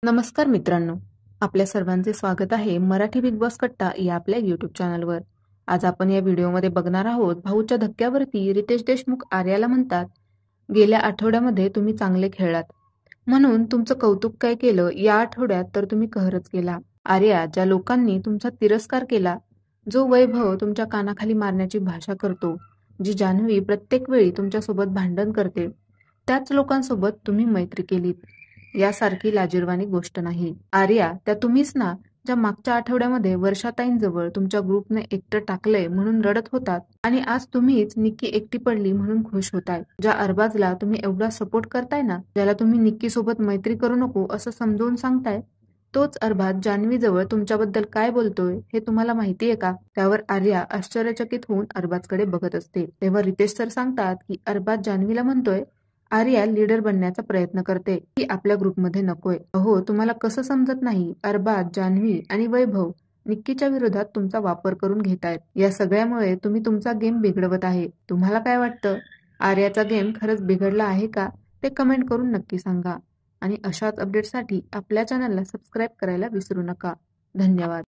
नमस्कार मित्रांनो, आपल्या सर्वांचे स्वागत आहे मराठी बिग बॉस कट्टा या आपल्या यूट्यूब चॅनलवर. आज आपण या व्हिडिओमध्ये बघणार आहोत भाऊच्या धक्क्यावरती रितेश देशमुख आर्याला म्हणतात, गेल्या आठवड्यामध्ये तुम्ही चांगले खेळलात म्हणून तुमचं कौतुक काय केलं, या आठवड्यात तर तुम्ही कहरच केला. आर्या, ज्या लोकांनी तुमचा तिरस्कार केला, जो वैभव तुमच्या कानाखाली मारण्याची भाषा करतो, जी जान्हवी प्रत्येक वेळी तुमच्यासोबत भांडण करते, त्याच लोकांसोबत तुम्ही मैत्री केलीत. यासारखी लाजिरवाणी गोष्ट नाही. आर्या, त्या तुम्हीच ना ज्या मागच्या आठवड्यामध्ये वर्षाताईंजवळ तुमच्या ग्रुपने एकटं टाकलंय म्हणून रडत होतात आणि आज तुम्हीच निक्की एकटी पडली म्हणून खुश होताय. ज्या अरबाजला तुम्ही एवढा सपोर्ट करताय ना, ज्याला तुम्ही निक्की सोबत मैत्री करू नको असं समजावून सांगताय, तोच अरबाज जान्हवीजवळ तुमच्याबद्दल काय बोलतोय हे तुम्हाला माहितीये का? त्यावर आर्या आश्चर्यचकित होऊन अरबाजकडे बघत असते. तेव्हा रितेश सर सांगतात की अरबाज जान्हवीला म्हणतोय, आर्या लीडर बनण्याचा प्रयत्न करते, ती आपल्या ग्रुपमध्ये नकोय. अहो, तुम्हाला कसं समजत नाही, अरबाज, जान्हवी आणि वैभव निक्कीच्या विरोधात तुमचा वापर करून घेतायत. या सगळ्यामुळे तुम्ही तुमचा गेम बिघडवत आहे. तुम्हाला काय वाटतं, आर्याचा गेम खरंच बिघडला आहे का? ते कमेंट करून नक्की सांगा आणि अशाच अपडेटसाठी आपल्या चॅनलला सबस्क्राईब करायला विसरू नका. धन्यवाद.